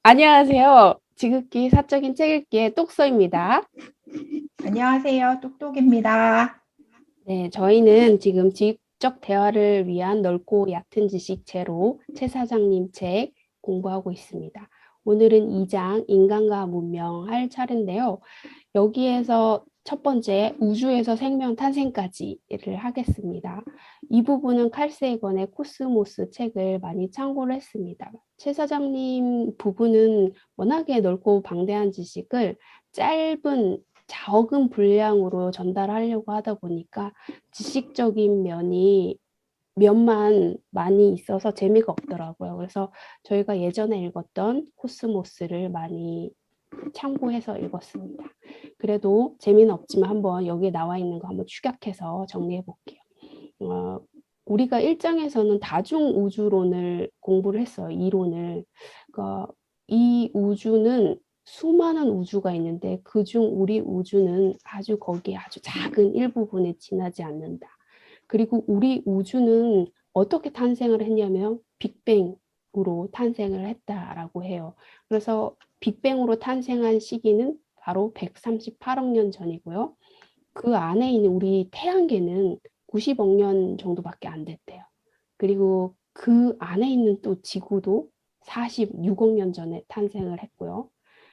안녕하세요. 지극히 사적인 책 읽기의 똑서입니다. 안녕하세요. 똑똑입니다. 네, 저희는 지금 지적 대화를 위한 넓고 얕은 지식체로 최 사장님 책 공부하고 있습니다. 오늘은 2장 인간과 문명 할 차례인데요. 여기에서 첫 번째 우주에서 생명 탄생까지를 하겠습니다. 이 부분은 칼 세이건의 코스모스 책을 많이 참고를 했습니다. 최 사장님 부분은 워낙에 넓고 방대한 지식을 짧은 적은 분량으로 전달하려고 하다 보니까 지식적인 면만 많이 있어서 재미가 없더라고요. 그래서 저희가 예전에 읽었던 코스모스를 많이 참고해서 읽었습니다. 그래도 재미는 없지만 한번 여기에 나와 있는 거 한번 축약해서 정리해 볼게요. 어, 우리가 1장에서는 다중우주론을 공부를 했어요. 이론을. 그러니까 이 우주는 수많은 우주가 있는데 그중 우리 우주는 아주 거기에 아주 작은 일부분에 지나지 않는다. 그리고 우리 우주는 어떻게 탄생을 했냐면 빅뱅으로 탄생을 했다라고 해요. 그래서 빅뱅으로 탄생한 시기는 바로 138억 년 전이고요. 그 안에 있는 우리 태양계는 90억 년 정도밖에 안 됐대요. 그리고 그 안에 있는 또 지구도 46억 년 전에 탄생을 했고요.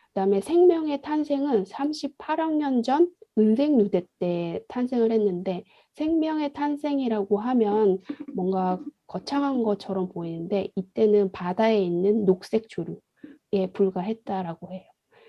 그다음에 생명의 탄생은 38억 년 전 은색누대 때 탄생을 했는데 생명의 탄생이라고 하면 뭔가 거창한 것처럼 보이는데 이때는 바다에 있는 녹색 조류에 불과했다라고 해요.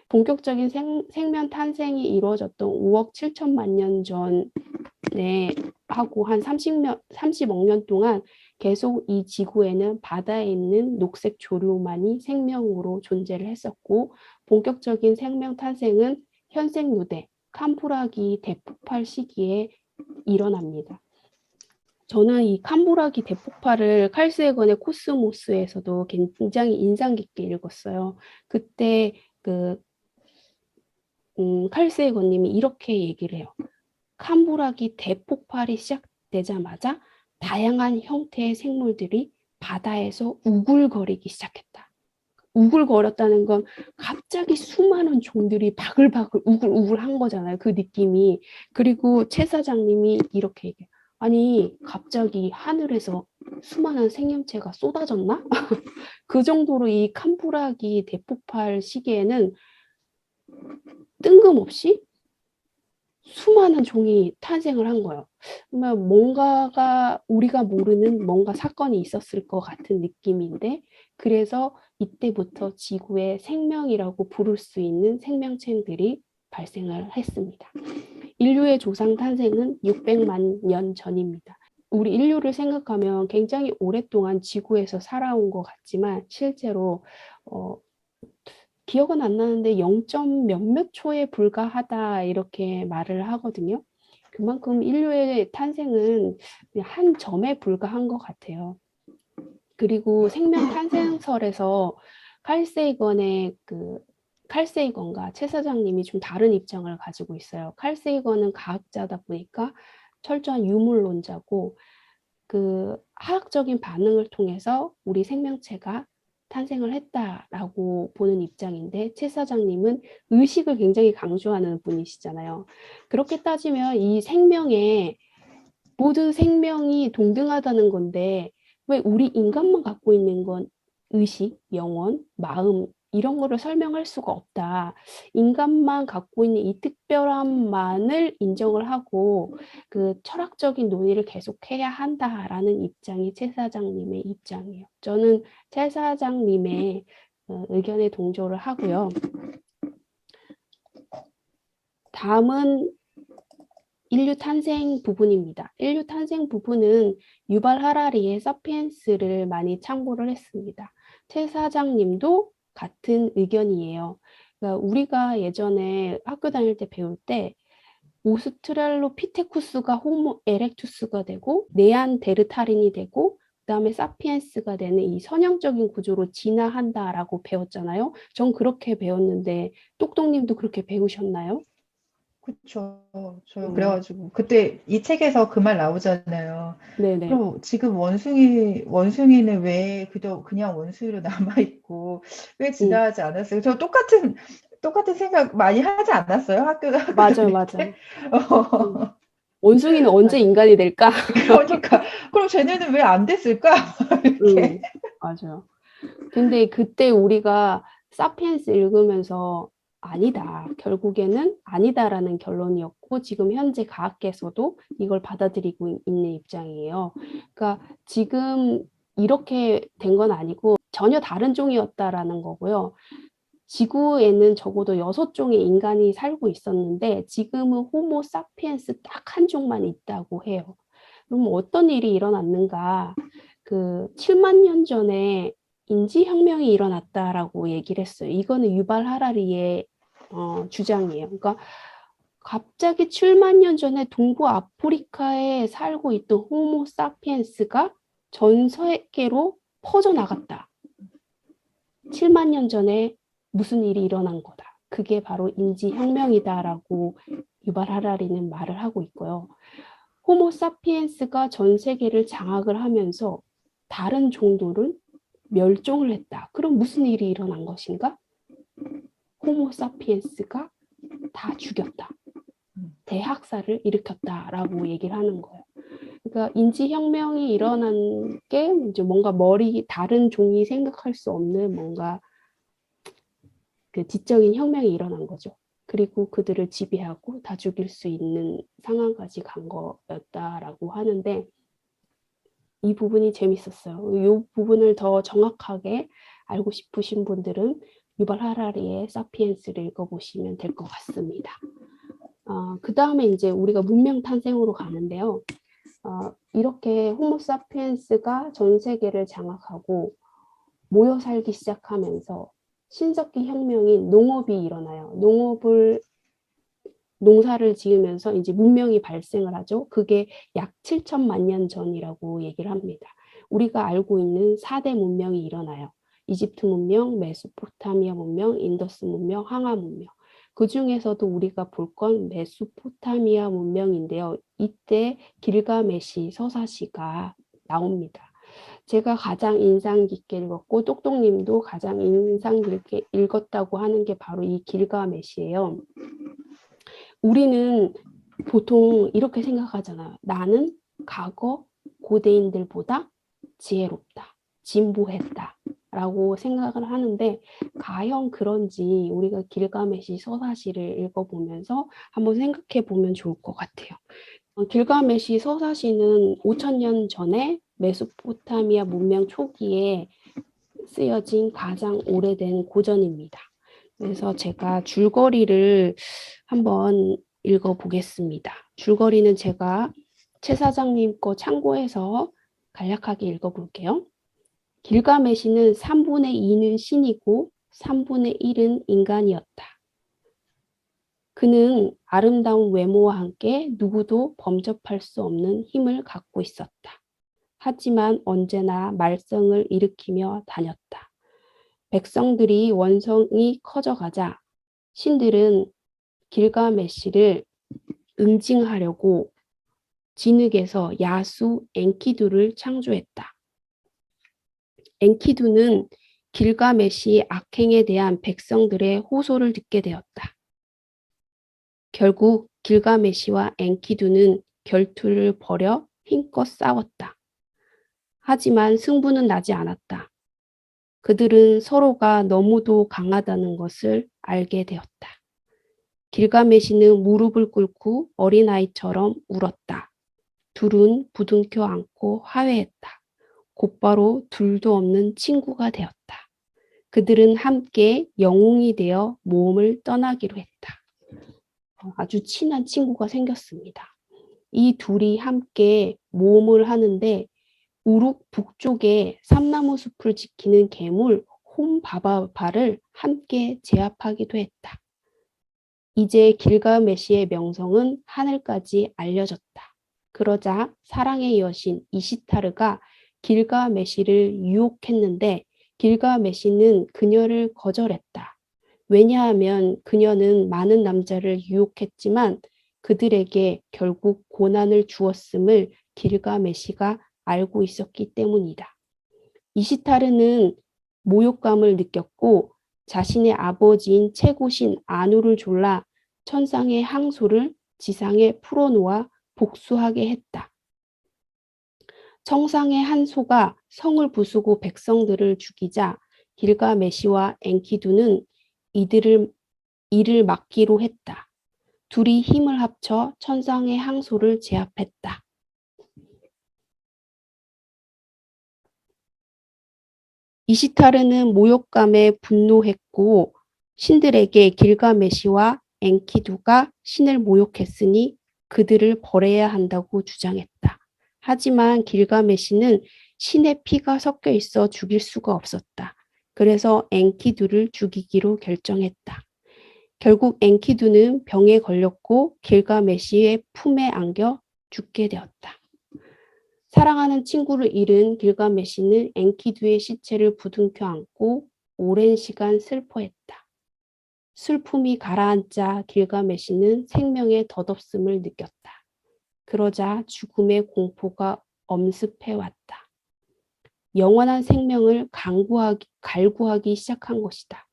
본격적인 생명 탄생이 이루어졌던 5억 7천만 년 전에 하고 한 30억 년 동안 계속 이 지구에는 바다에 있는 녹색 조류만이 생명으로 존재를 했었고 본격적인 생명 탄생은 현생누대, 캄브라기 대폭발 시기에 일어납니다. 저는 이 캄브라기 대폭발을 칼 세이건의 코스모스에서도 굉장히 인상 깊게 읽었어요. 그때 그 칼 세이건님이 이렇게 얘기를 해요. 캄브라기 대폭발이 시작되자마자 다양한 형태의 생물들이 바다에서 우글거리기 시작했다. 우글거렸다는 건 갑자기 수많은 종들이 바글바글 우글우글 한 거잖아요. 그 느낌이. 그리고 최 사장님이 이렇게 얘기해요. 아니 갑자기 하늘에서 수많은 생명체가 쏟아졌나? 그 정도로 이 캄브라기 대폭발 시기에는 뜬금없이 수많은 종이 탄생을 한 거예요. 정말 뭔가가 우리가 모르는 뭔가 사건이 있었을 것 같은 느낌인데 그래서 이때부터 지구의 생명이라고 부를 수 있는 생명체들이 발생을 했습니다. 인류의 조상 탄생은 600만 년 전입니다. 우리 인류를 생각하면 굉장히 오랫동안 지구에서 살아온 것 같지만 실제로 어, 기억은 안 나는데 0점 몇몇 초에 불과하다 이렇게 말을 하거든요. 그만큼 인류의 탄생은 한 점에 불과한 것 같아요. 그리고 생명 탄생설에서 칼세이건의 칼세이건과 최 사장님이 좀 다른 입장을 가지고 있어요. 칼세이건은 과학자다 보니까 철저한 유물론자고 그 화학적인 반응을 통해서 우리 생명체가 탄생을 했다라고 보는 입장인데 최 사장님은 의식을 굉장히 강조하는 분이시잖아요. 그렇게 따지면 이 생명에 모든 생명이 동등하다는 건데 왜 우리 인간만 갖고 있는 건 의식, 영혼, 마음 이런 거를 설명할 수가 없다. 인간만 갖고 있는 이 특별함만을 인정을 하고 그 철학적인 논의를 계속해야 한다라는 입장이 최 사장님의 입장이에요. 저는 최 사장님의 의견에 동조를 하고요. 다음은 인류 탄생 부분입니다. 인류 탄생 부분은 유발 하라리의 사피엔스를 많이 참고를 했습니다. 최 사장님도 같은 의견이에요. 그러니까 우리가 예전에 학교 다닐 때 배울 때 오스트랄로피테쿠스가 호모 에렉투스가 되고 네안데르탈인이 되고 그다음에 사피엔스가 되는 이 선형적인 구조로 진화한다라고 배웠잖아요. 전 그렇게 배웠는데 똑똑님도 그렇게 배우셨나요? 그쵸. 저 네, 그래가지고 그때 이 책에서 그 말 나오잖아요. 네네. 그럼 지금 원숭이는 왜 그저 그냥 원숭이로 남아있고 왜 음, 진화하지 않았어요? 저 똑같은 생각 많이 하지 않았어요? 학교 맞아요, 다닐 때? 맞아요. 원숭이는 언제 맞아. 인간이 될까? 그러니까 그럼 쟤네는 왜 안 됐을까? 이렇게. 맞아요. 근데 그때 우리가 사피엔스 읽으면서 아니다. 결국에는 아니다라는 결론이었고 지금 현재 과학계에서도 이걸 받아들이고 있는 입장이에요. 그러니까 지금 이렇게 된 건 아니고 전혀 다른 종이었다라는 거고요. 지구에는 적어도 6종의 인간이 살고 있었는데 지금은 호모 사피엔스 딱 한 종만 있다고 해요. 그럼 어떤 일이 일어났는가? 그 7만 년 전에 인지혁명이 일어났다라고 얘기를 했어요. 이거는 유발 하라리의 주장이에요. 그러니까 갑자기 7만 년 전에 동부 아프리카에 살고 있던 호모 사피엔스가 전 세계로 퍼져나갔다. 7만 년 전에 무슨 일이 일어난 거다. 그게 바로 인지혁명이다라고 유발 하라리는 말을 하고 있고요. 호모 사피엔스가 전 세계를 장악을 하면서 다른 종들은 멸종을 했다. 그럼 무슨 일이 일어난 것인가? 호모 사피엔스가 다 죽였다. 대학살을 일으켰다라고 얘기를 하는 거예요. 그러니까 인지혁명이 일어난 게 이제 뭔가 다른 종이 생각할 수 없는 뭔가 그 지적인 혁명이 일어난 거죠. 그리고 그들을 지배하고 다 죽일 수 있는 상황까지 간 거였다라고 하는데 이 부분이 재밌었어요. 이 부분을 더 정확하게 알고 싶으신 분들은 유발 하라리의 사피엔스를 읽어보시면 될 것 같습니다. 그 다음에 이제 우리가 문명 탄생으로 가는데요. 이렇게 호모 사피엔스가 전 세계를 장악하고 모여 살기 시작하면서 신석기 혁명인 농업이 일어나요. 농사를 지으면서 이제 문명이 발생을 하죠. 그게 약 7천만 년 전이라고 얘기를 합니다. 우리가 알고 있는 4대 문명이 일어나요. 이집트 문명, 메소포타미아 문명, 인더스 문명, 항아 문명. 그 중에서도 우리가 볼 건 메소포타미아 문명인데요. 이때 길가메시 서사시가 나옵니다. 제가 가장 인상 깊게 읽었고 똑똑님도 가장 인상 깊게 읽었다고 하는 게 바로 이 길가메시예요. 우리는 보통 이렇게 생각하잖아요. 나는 과거 고대인들보다 지혜롭다, 진보했다 라고 생각을 하는데 과연 그런지 우리가 길가메시 서사시를 읽어보면서 한번 생각해 보면 좋을 것 같아요. 길가메시 서사시는 5천년 전에 메소포타미아 문명 초기에 쓰여진 가장 오래된 고전입니다. 그래서 제가 줄거리를 한번 읽어보겠습니다. 줄거리는 제가 최 사장님 거 참고해서 간략하게 읽어볼게요. 길가메시는 3분의 2는 신이고 3분의 1은 인간이었다. 그는 아름다운 외모와 함께 누구도 범접할 수 없는 힘을 갖고 있었다. 하지만 언제나 말썽을 일으키며 다녔다. 백성들이 원성이 커져가자 신들은 길가메시를 응징하려고 진흙에서 야수 엔키두를 창조했다. 엔키두는 길가메시의 악행에 대한 백성들의 호소를 듣게 되었다. 결국 길가메시와 엔키두는 결투를 벌여 힘껏 싸웠다. 하지만 승부는 나지 않았다. 그들은 서로가 너무도 강하다는 것을 알게 되었다. 길가메시는 무릎을 꿇고 어린아이처럼 울었다. 둘은 부둥켜 안고 화해했다. 곧바로 둘도 없는 친구가 되었다. 그들은 함께 영웅이 되어 모험을 떠나기로 했다. 아주 친한 친구가 생겼습니다. 이 둘이 함께 모험을 하는데 우룩 북쪽에 삼나무 숲을 지키는 괴물 홈바바바를 함께 제압하기도 했다. 이제 길가메시의 명성은 하늘까지 알려졌다. 그러자 사랑의 여신 이시타르가 길가메시를 유혹했는데 길가메시는 그녀를 거절했다. 왜냐하면 그녀는 많은 남자를 유혹했지만 그들에게 결국 고난을 주었음을 길가메시가 알고 있었기 때문이다. 이시타르는 모욕감을 느꼈고 자신의 아버지인 채고신 아누를 졸라 천상의 항소를 지상에 풀어놓아 복수하게 했다. 청상의 한 소가 성을 부수고 백성들을 죽이자 길가메시와 엔키두는 이를 막기로 했다. 둘이 힘을 합쳐 천상의 항소를 제압했다. 이시타르는 모욕감에 분노했고 신들에게 길가메시와 엔키두가 신을 모욕했으니 그들을 벌해야 한다고 주장했다. 하지만 길가메시는 신의 피가 섞여 있어 죽일 수가 없었다. 그래서 엔키두를 죽이기로 결정했다. 결국 엔키두는 병에 걸렸고 길가메시의 품에 안겨 죽게 되었다. 사랑하는 친구를 잃은 길가메시는 엔키두의 시체를 부둥켜 안고 오랜 시간 슬퍼했다. 슬픔이 가라앉자 길가메시는 생명의 덧없음을 느꼈다. 그러자 죽음의 공포가 엄습해왔다. 영원한 생명을 갈구하기 시작한 것이다.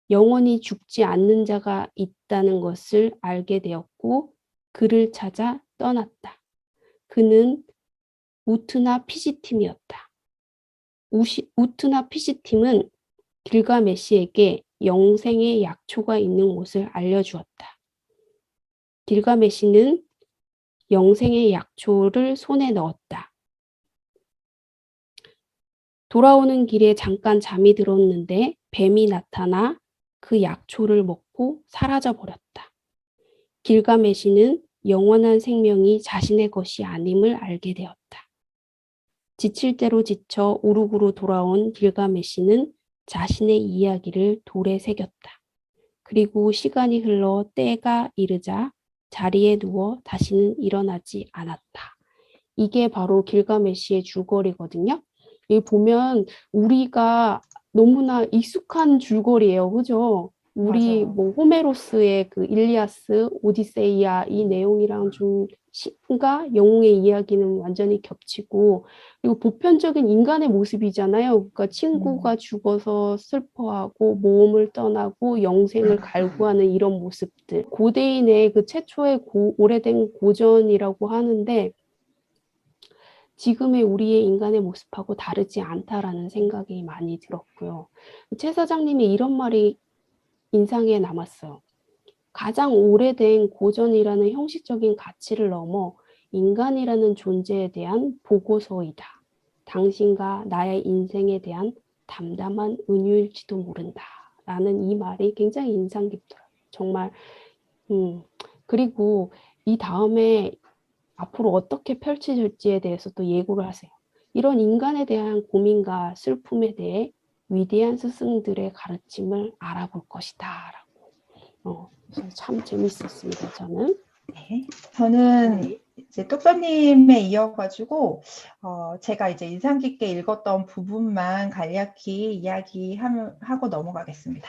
영원히 죽지 않는 자가 있다는 것을 알게 되었고 그를 찾아 떠났다. 그는 우트나 피시팀이었다. 우트나 피시팀은 길가메시에게 영생의 약초가 있는 곳을 알려주었다. 길가메시는 영생의 약초를 손에 넣었다. 돌아오는 길에 잠깐 잠이 들었는데 뱀이 나타나 그 약초를 먹고 사라져버렸다. 길가메시는 영원한 생명이 자신의 것이 아님을 알게 되었다. 지칠 대로 지쳐 우르구로 돌아온 길가메시는 자신의 이야기를 돌에 새겼다. 그리고 시간이 흘러 때가 이르자 자리에 누워 다시는 일어나지 않았다. 이게 바로 길가메시의 줄거리거든요. 여기 보면 우리가 너무나 익숙한 줄거리예요. 그죠? 우리 맞아요. 뭐 호메로스의 그 일리아스, 오디세이아 이 내용이랑 좀 신과 영웅의 이야기는 완전히 겹치고 그리고 보편적인 인간의 모습이잖아요. 그러니까 친구가 죽어서 슬퍼하고 모험을 떠나고 영생을 갈구하는 이런 모습들. 고대인의 그 최초의 오래된 고전이라고 하는데 지금의 우리의 인간의 모습하고 다르지 않다라는 생각이 많이 들었고요. 최 사장님이 이런 말이 인상에 남았어요. 가장 오래된 고전이라는 형식적인 가치를 넘어 인간이라는 존재에 대한 보고서이다. 당신과 나의 인생에 대한 담담한 은유일지도 모른다. 라는 이 말이 굉장히 인상 깊더라고요. 정말 그리고 이 다음에 앞으로 어떻게 펼쳐질지에 대해서 또 예고를 하세요. 이런 인간에 대한 고민과 슬픔에 대해 위대한 스승들의 가르침을 알아볼 것이다. 라고. 그래서 참 재밌었습니다. 저는. 네. 저는 이제 똑똑님에 이어가지고 제가 이제 인상 깊게 읽었던 부분만 간략히 이야기하고 넘어가겠습니다.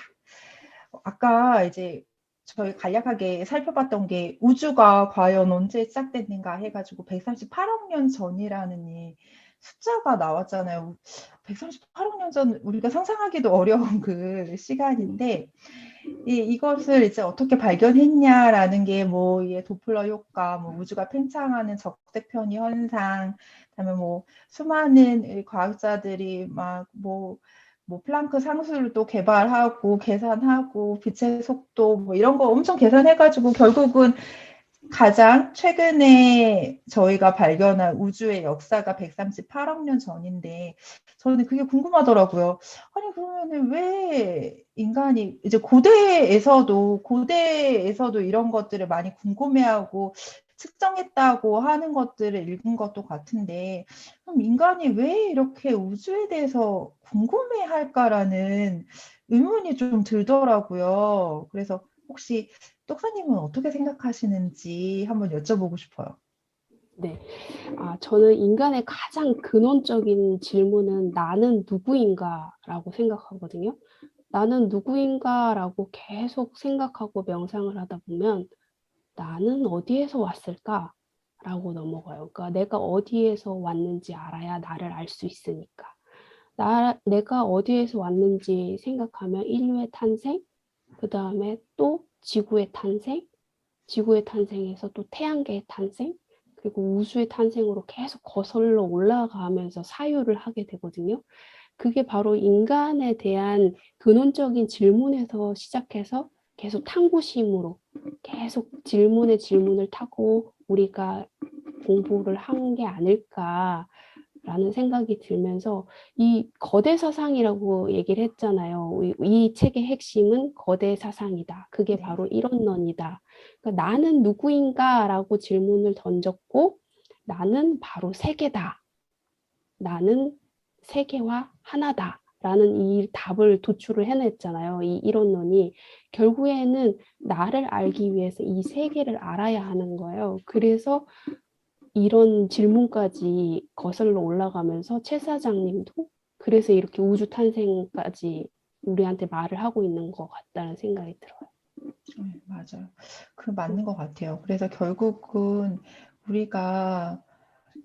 아까 이제 저희 간략하게 살펴봤던 게 우주가 과연 언제 시작됐는가 해가지고 138억 년 전이라는 이 숫자가 나왔잖아요. 138억 년 전 우리가 상상하기도 어려운 그 시간인데 이것을 이제 어떻게 발견했냐라는 게 뭐 도플러 효과, 뭐 우주가 팽창하는 적색 편의 현상, 그다음에 뭐 수많은 과학자들이 뭐 플랑크 상수를 또 개발하고 계산하고 빛의 속도 뭐 이런 거 엄청 계산해가지고 결국은 가장 최근에 저희가 발견한 우주의 역사가 138억 년 전인데 저는 그게 궁금하더라고요. 아니 그러면은 왜 인간이 이제 고대에서도 이런 것들을 많이 궁금해하고 측정했다고 하는 것들을 읽은 것도 같은데 그럼 인간이 왜 이렇게 우주에 대해서 궁금해할까라는 의문이 좀 들더라고요. 그래서 혹시 똑사님은 어떻게 생각하시는지 한번 여쭤보고 싶어요. 네. 저는 인간의 가장 근원적인 질문은 나는 누구인가라고 생각하거든요. 나는 누구인가라고 계속 생각하고 명상을 하다 보면 나는 어디에서 왔을까? 라고 넘어가요. 그러니까 내가 어디에서 왔는지 알아야 나를 알 수 있으니까. 내가 어디에서 왔는지 생각하면 인류의 탄생, 그 다음에 또 지구의 탄생, 지구의 탄생에서 또 태양계의 탄생, 그리고 우주의 탄생으로 계속 거슬러 올라가면서 사유를 하게 되거든요. 그게 바로 인간에 대한 근원적인 질문에서 시작해서 계속 탐구심으로 계속 질문에 질문을 타고 우리가 공부를 한 게 아닐까라는 생각이 들면서 이 거대 사상이라고 얘기를 했잖아요. 이 책의 핵심은 거대 사상이다. 그게 네. 바로 일원론이다. 그러니까 나는 누구인가라고 질문을 던졌고 나는 바로 세계다. 나는 세계와 하나다. 라는 이 답을 도출을 해냈잖아요. 이 이론론이 결국에는 나를 알기 위해서 이 세계를 알아야 하는 거예요. 그래서 이런 질문까지 거슬러 올라가면서 최 사장님도 그래서 이렇게 우주 탄생까지 우리한테 말을 하고 있는 것 같다는 생각이 들어요. 맞아요. 그 맞는 것 같아요. 그래서 결국은 우리가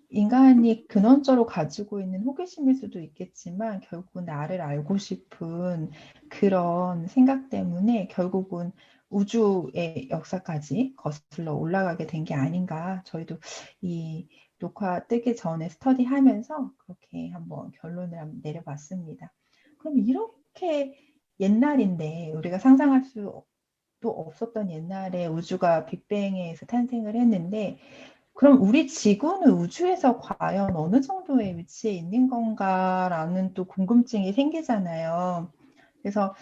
인간이 근원적으로 가지고 있는 호기심일 수도 있겠지만 결국은 나를 알고 싶은 그런 생각 때문에 결국은 우주의 역사까지 거슬러 올라가게 된 게 아닌가. 저희도 이 녹화 뜨기 전에 스터디하면서 그렇게 한번 결론을 한번 내려봤습니다. 그럼 이렇게 옛날인데 우리가 상상할 수도 없었던 옛날에 우주가 빅뱅에 의해서 탄생을 했는데 그럼 우리 지구는 우주에서 과연 어느 정도의 위치에 있는 건가라는 또 궁금증이 생기잖아요. 그래서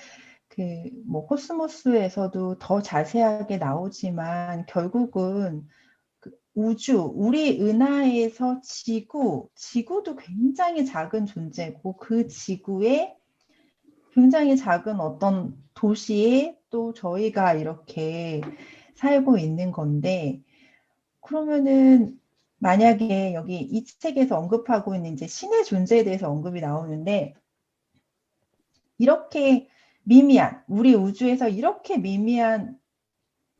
그 뭐 코스모스에서도 더 자세하게 나오지만 결국은 그 우주, 우리 은하에서 지구도 굉장히 작은 존재고 그 지구에 굉장히 작은 어떤 도시에 또 저희가 이렇게 살고 있는 건데 그러면은 만약에 여기 이 책에서 언급하고 있는 이제 신의 존재에 대해서 언급이 나오는데 이렇게 미미한 우리 우주에서 이렇게 미미한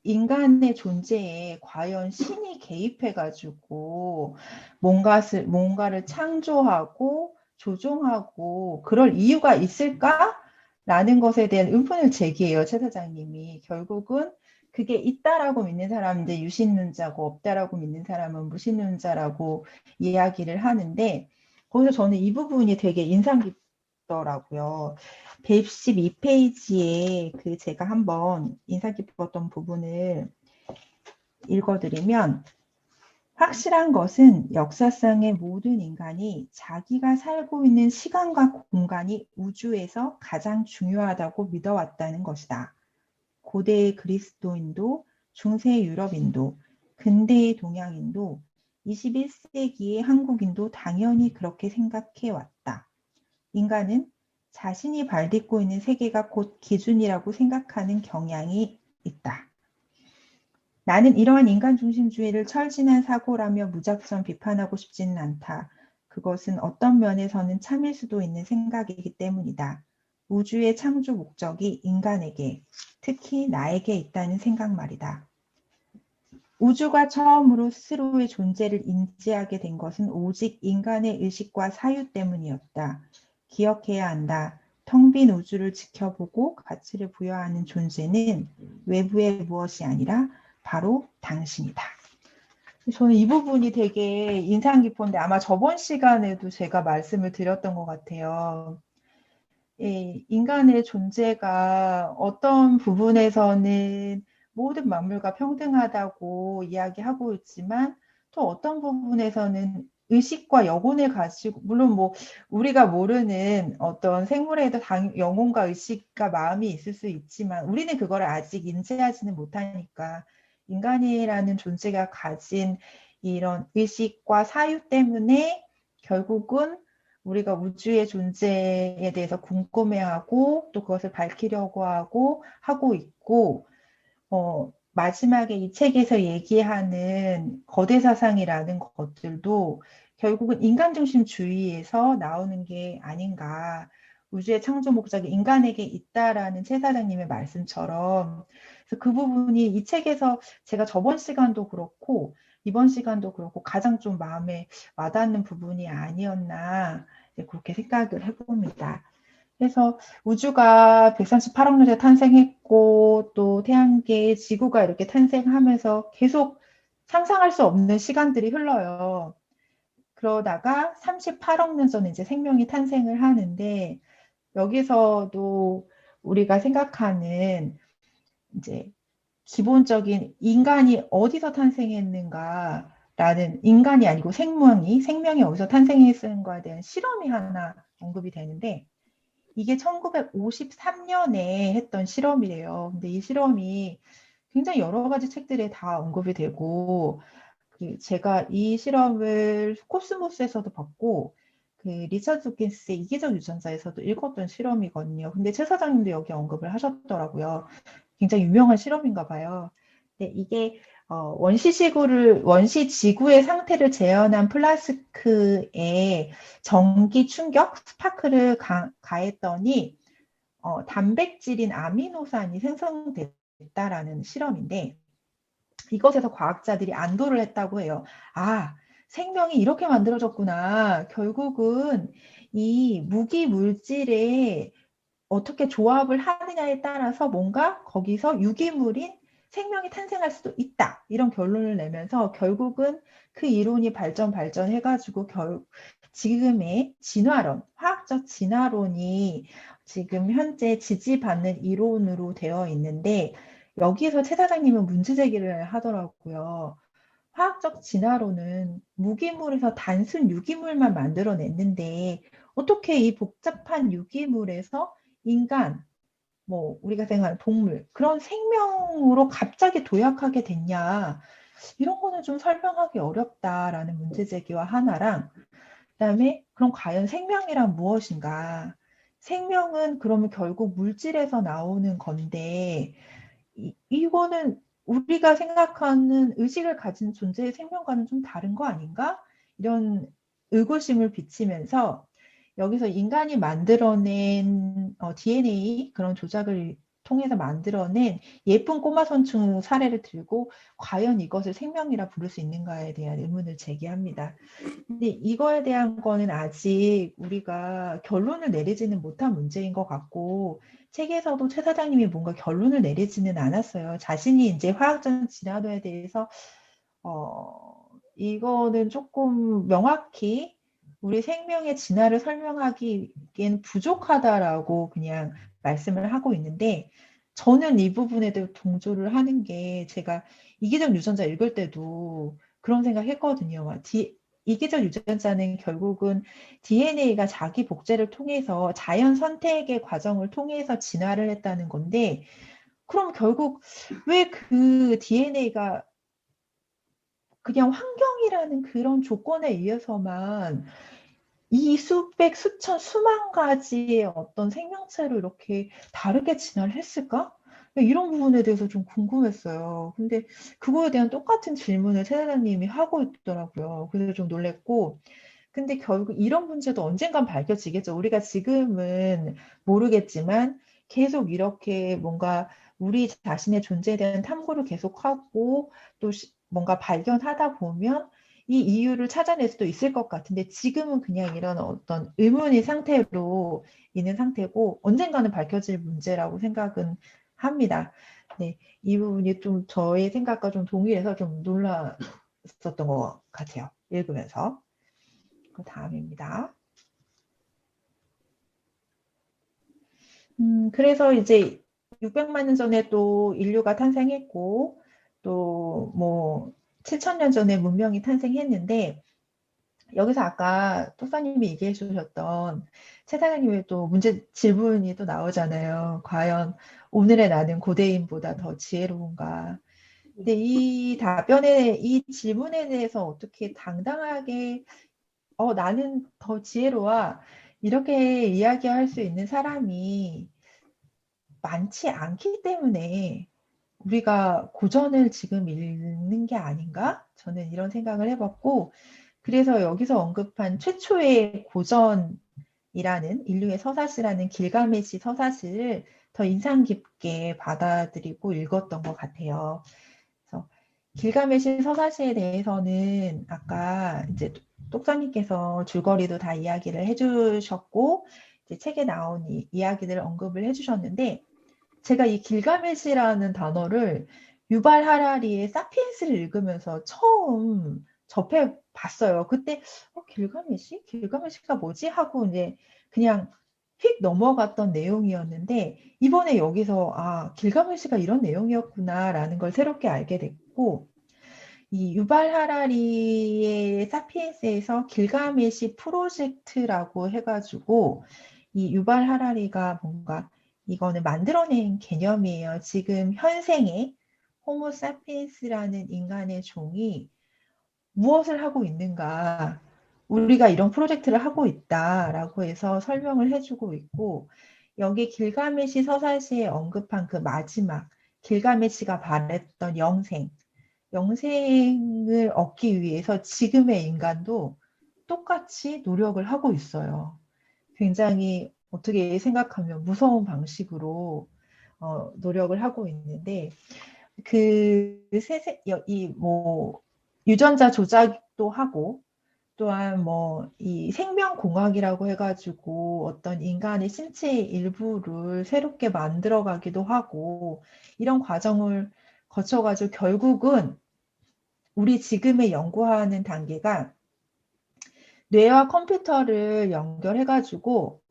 인간의 존재에 과연 신이 개입해가지고 뭔가를 창조하고 조종하고 그럴 이유가 있을까라는 것에 대한 의문을 제기해요, 최 사장님이. 결국은 그게 있다라고 믿는 사람은 이제 유신론자고 없다라고 믿는 사람은 무신론자라고 이야기를 하는데 거기서 저는 이 부분이 되게 인상 깊더라고요. 112페이지에 그 제가 한번 인상 깊었던 부분을 읽어드리면 확실한 것은 역사상의 모든 인간이 자기가 살고 있는 시간과 공간이 우주에서 가장 중요하다고 믿어왔다는 것이다. 고대의 그리스도인도, 중세 유럽인도, 근대의 동양인도, 21세기의 한국인도 당연히 그렇게 생각해왔다. 인간은 자신이 발딛고 있는 세계가 곧 기준이라고 생각하는 경향이 있다. 나는 이러한 인간 중심주의를 철진한 사고라며 무작정 비판하고 싶지는 않다. 그것은 어떤 면에서는 참일 수도 있는 생각이기 때문이다. 우주의 창조 목적이 인간에게, 특히 나에게 있다는 생각 말이다. 우주가 처음으로 스스로의 존재를 인지하게 된 것은 오직 인간의 의식과 사유 때문이었다. 기억해야 한다. 텅 빈 우주를 지켜보고 가치를 부여하는 존재는 외부의 무엇이 아니라 바로 당신이다. 저는 이 부분이 되게 인상 깊었는데 아마 저번 시간에도 제가 말씀을 드렸던 것 같아요. 인간의 존재가 어떤 부분에서는 모든 만물과 평등하다고 이야기하고 있지만 또 어떤 부분에서는 의식과 영혼을 가지고 물론 뭐 우리가 모르는 어떤 생물에도 영혼과 의식과 마음이 있을 수 있지만 우리는 그걸 아직 인지하지는 못하니까 인간이라는 존재가 가진 이런 의식과 사유 때문에 결국은 우리가 우주의 존재에 대해서 궁금해하고 또 그것을 밝히려고 하고 있고 마지막에 이 책에서 얘기하는 거대 사상이라는 것들도 결국은 인간중심주의에서 나오는 게 아닌가. 우주의 창조 목적이 인간에게 있다라는 최 사장님의 말씀처럼 그래서 그 부분이 이 책에서 제가 저번 시간도 그렇고 이번 시간도 그렇고 가장 좀 마음에 와닿는 부분이 아니었나 그렇게 생각을 해봅니다. 그래서 우주가 138억 년 전에 탄생했고 또 태양계, 지구가 이렇게 탄생하면서 계속 상상할 수 없는 시간들이 흘러요. 그러다가 38억 년 전에 이제 생명이 탄생을 하는데 여기서도 우리가 생각하는 이제 기본적인 인간이 어디서 탄생했는가라는 인간이 아니고 생명이 어디서 탄생했는가에 대한 실험이 하나 언급이 되는데 이게 1953년에 했던 실험이래요. 근데 이 실험이 굉장히 여러 가지 책들에 다 언급이 되고 제가 이 실험을 코스모스에서도 봤고 그 리처드 도킨스의 이기적 유전자에서도 읽었던 실험이거든요. 근데 최 사장님도 여기 언급을 하셨더라고요. 굉장히 유명한 실험인가 봐요. 근데 이게 원시 지구의 상태를 재현한 플라스크에 전기 충격 스파크를 가했더니 단백질인 아미노산이 생성됐다라는 실험인데 이것에서 과학자들이 안도를 했다고 해요. 아, 생명이 이렇게 만들어졌구나. 결국은 이 무기 물질에 어떻게 조합을 하느냐에 따라서 뭔가 거기서 유기물인 생명이 탄생할 수도 있다. 이런 결론을 내면서 결국은 그 이론이 발전해가지고 지금의 진화론, 화학적 진화론이 지금 현재 지지받는 이론으로 되어 있는데 여기서 최 사장님은 문제 제기를 하더라고요. 화학적 진화론은 무기물에서 단순 유기물만 만들어냈는데 어떻게 이 복잡한 유기물에서 인간, 뭐 우리가 생각하는 동물 그런 생명으로 갑자기 도약하게 됐냐 이런 거는 좀 설명하기 어렵다라는 문제 제기와 하나랑 그다음에 그럼 과연 생명이란 무엇인가? 생명은 그러면 결국 물질에서 나오는 건데 이거는 우리가 생각하는 의식을 가진 존재의 생명과는 좀 다른 거 아닌가? 이런 의구심을 비치면서 여기서 인간이 만들어낸 DNA 그런 조작을 통해서 만들어낸 예쁜 꼬마 선충 사례를 들고 과연 이것을 생명이라 부를 수 있는가에 대한 의문을 제기합니다. 근데 이거에 대한 거는 아직 우리가 결론을 내리지는 못한 문제인 것 같고 책에서도 최 사장님이 뭔가 결론을 내리지는 않았어요. 자신이 이제 화학적 진화론에 대해서 이거는 조금 명확히 우리 생명의 진화를 설명하기엔 부족하다라고 그냥 말씀을 하고 있는데 저는 이 부분에 대해 동조를 하는 게 제가 이기적 유전자 읽을 때도 그런 생각 했거든요. 이기적 유전자는 결국은 DNA가 자기 복제를 통해서 자연 선택의 과정을 통해서 진화를 했다는 건데 그럼 결국 왜 그 DNA가 그냥 환경이라는 그런 조건에 의해서만 이 수백, 수천, 수만 가지의 어떤 생명체로 이렇게 다르게 진화를 했을까? 이런 부분에 대해서 좀 궁금했어요. 근데 그거에 대한 똑같은 질문을 최 사장님이 하고 있더라고요. 그래서 좀 놀랬고, 근데 결국 이런 문제도 언젠간 밝혀지겠죠. 우리가 지금은 모르겠지만 계속 이렇게 뭔가 우리 자신의 존재에 대한 탐구를 계속하고 또 뭔가 발견하다 보면 이 이유를 찾아낼 수도 있을 것 같은데 지금은 그냥 이런 어떤 의문의 상태로 있는 상태고 언젠가는 밝혀질 문제라고 생각은 합니다. 네, 이 부분이 좀 저의 생각과 좀 동일해서 좀 놀랐었던 것 같아요. 읽으면서. 그 다음입니다. 그래서 이제 600만 년 전에 또 인류가 탄생했고, 또 뭐 7,000년 전에 문명이 탄생했는데, 여기서 아까 똑사님이 얘기해 주셨던 최 사장님의 또 질문이 또 나오잖아요. 과연 오늘의 나는 고대인보다 더 지혜로운가? 근데 이 질문에 대해서 어떻게 당당하게 나는 더 지혜로워. 이렇게 이야기할 수 있는 사람이 많지 않기 때문에 우리가 고전을 지금 읽는 게 아닌가? 저는 이런 생각을 해봤고, 그래서 여기서 언급한 최초의 고전 인류의 서사시라는 길가메시 서사시를 더 인상 깊게 받아들이고 읽었던 것 같아요. 그래서 길가메시 서사시에 대해서는 아까 이제 똑사님께서 줄거리도 다 이야기를 해주셨고 이제 책에 나온 이야기들을 언급을 해주셨는데 제가 이 길가메시라는 단어를 유발 하라리의 사피엔스를 읽으면서 처음 접해 봤어요. 그때 길가메시? 길가메시가 뭐지? 하고 이제 그냥 휙 넘어갔던 내용이었는데 이번에 여기서 길가메시가 이런 내용이었구나라는 걸 새롭게 알게 됐고 이 유발 하라리의 사피엔스에서 길가메시 프로젝트라고 해가지고 이 유발 하라리가 뭔가 이거는 만들어낸 개념이에요. 지금 현생의 호모 사피엔스라는 인간의 종이 무엇을 하고 있는가? 우리가 이런 프로젝트를 하고 있다라고 해서 설명을 해주고 있고 여기 길가메시 서사시에 언급한 그 마지막 길가메시가 바랬던 영생을 얻기 위해서 지금의 인간도 똑같이 노력을 하고 있어요. 굉장히 어떻게 생각하면 무서운 방식으로 노력을 하고 있는데 유전자 조작도 하고 또한 이 생명공학이라고 해가지고 어떤 인간의 신체의 일부를 새롭게 만들어가기도 하고 이런 과정을 거쳐가지고 결국은 우리 지금의 연구하는 단계가 뇌와 컴퓨터를 연결해가지고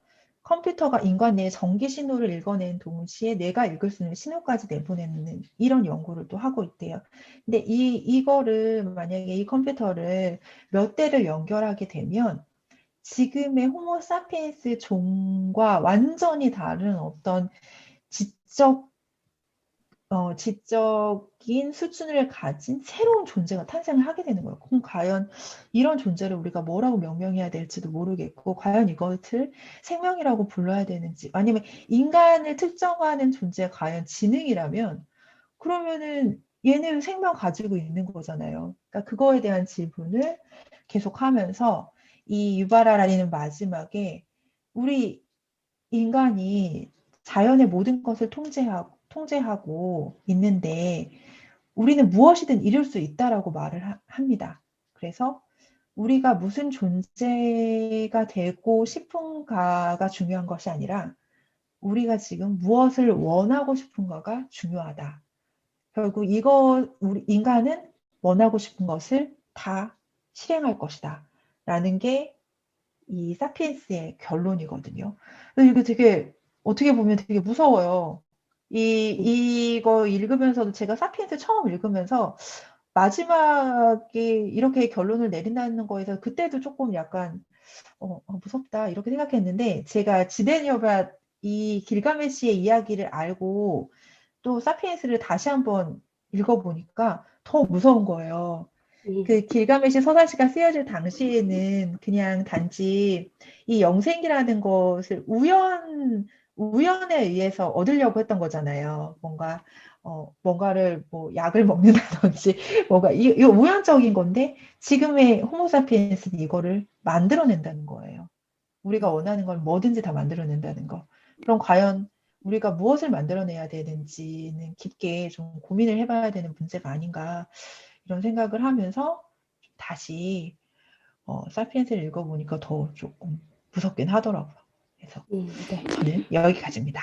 컴퓨터가 인간 뇌의 전기 신호를 읽어낸 동시에 뇌가 읽을 수 있는 신호까지 내보내는 이런 연구를 또 하고 있대요. 근데 이거를 만약에 이 컴퓨터를 몇 대를 연결하게 되면 지금의 호모 사피엔스 종과 완전히 다른 어떤 지적인 수준을 가진 새로운 존재가 탄생을 하게 되는 거예요. 그럼 과연 이런 존재를 우리가 뭐라고 명명해야 될지도 모르겠고, 과연 이것을 생명이라고 불러야 되는지, 아니면 인간을 특정하는 존재가 과연 지능이라면, 그러면은 얘는 생명 가지고 있는 거잖아요. 그러니까 그거에 대한 질문을 계속하면서 이 유바라라는 마지막에 우리 인간이 자연의 모든 것을 통제하고 있는데 우리는 무엇이든 이룰 수 있다라고 말을 합니다. 그래서 우리가 무슨 존재가 되고 싶은가가 중요한 것이 아니라 우리가 지금 무엇을 원하고 싶은가가 중요하다. 결국 우리 인간은 원하고 싶은 것을 다 실행할 것이다. 라는 게 이 사피엔스의 결론이거든요. 이거 되게 어떻게 보면 되게 무서워요. 이거 읽으면서도 제가 사피엔스 처음 읽으면서 마지막에 이렇게 결론을 내린다는 거에서 그때도 조금 약간 무섭다 이렇게 생각했는데 제가 지벤여밭 이 길가메시의 이야기를 알고 또 사피엔스를 다시 한번 읽어보니까 더 무서운 거예요. 그 길가메시 서사시가 쓰여질 당시에는 그냥 단지 이 영생이라는 것을 우연에 의해서 얻으려고 했던 거잖아요. 뭔가를 약을 먹는다든지 뭔가 이 우연적인 건데 지금의 호모사피엔스는 이거를 만들어낸다는 거예요. 우리가 원하는 걸 뭐든지 다 만들어낸다는 거. 그럼 과연 우리가 무엇을 만들어내야 되는지는 깊게 좀 고민을 해봐야 되는 문제가 아닌가 이런 생각을 하면서 다시 사피엔스를 읽어보니까 더 조금 무섭긴 하더라고요. 그래서 네. 저는 여기까지입니다.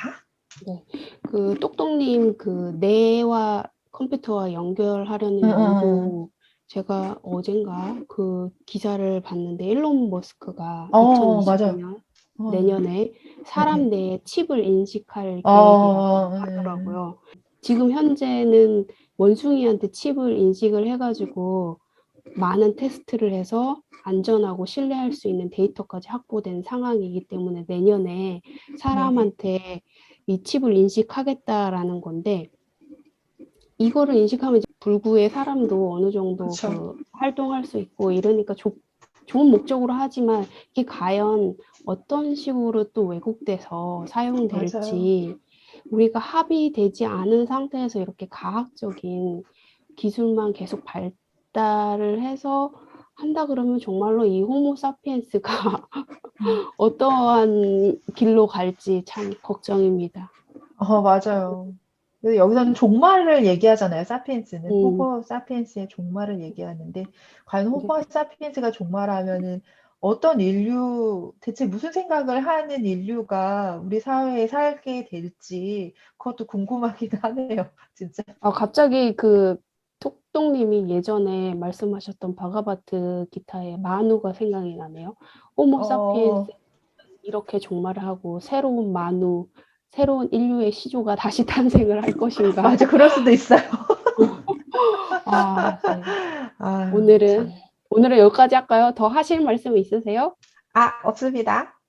네. 그 똑똑님 그 뇌와 컴퓨터와 연결하려는 연구 제가 어젠가 그 기사를 봤는데 일론 머스크가 맞아요. 2025년 내년에 사람 뇌에 칩을 인식할 계획이라고 하더라고요. 지금 현재는 원숭이한테 칩을 인식을 해가지고 많은 테스트를 해서 안전하고 신뢰할 수 있는 데이터까지 확보된 상황이기 때문에 내년에 사람한테 이 칩을 인식하겠다라는 건데 이거를 인식하면 이제 불구의 사람도 어느 정도 그 활동할 수 있고 이러니까 좋은 목적으로 하지만 이게 과연 어떤 식으로 또 왜곡돼서 사용될지 우리가 합의되지 않은 상태에서 이렇게 과학적인 기술만 계속 발달을 해서 한다 그러면 정말로 이 호모 사피엔스가 음. 어떠한 길로 갈지 참 걱정입니다. 맞아요. 그래서 여기서는 종말을 얘기하잖아요. 사피엔스는 음, 호모 사피엔스의 종말을 얘기하는데 과연 네. 호모 사피엔스가 종말하면은 어떤 인류 대체 무슨 생각을 하는 인류가 우리 사회에 살게 될지 그것도 궁금하긴 하네요. 진짜. 갑자기 그 톡톡님이 예전에 말씀하셨던 바가바트 기타의 만우가 생각이 나네요. 호모 사피엔스 어, 이렇게 종말을 하고 새로운 만우, 새로운 인류의 시조가 다시 탄생을 할 것인가? 맞아. 그럴 수도 있어요. 네. 아, 오늘은 참. 오늘은 여기까지 할까요? 더 하실 말씀 있으세요? 없습니다.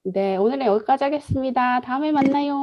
네, 오늘은 여기까지 하겠습니다. 다음에 만나요.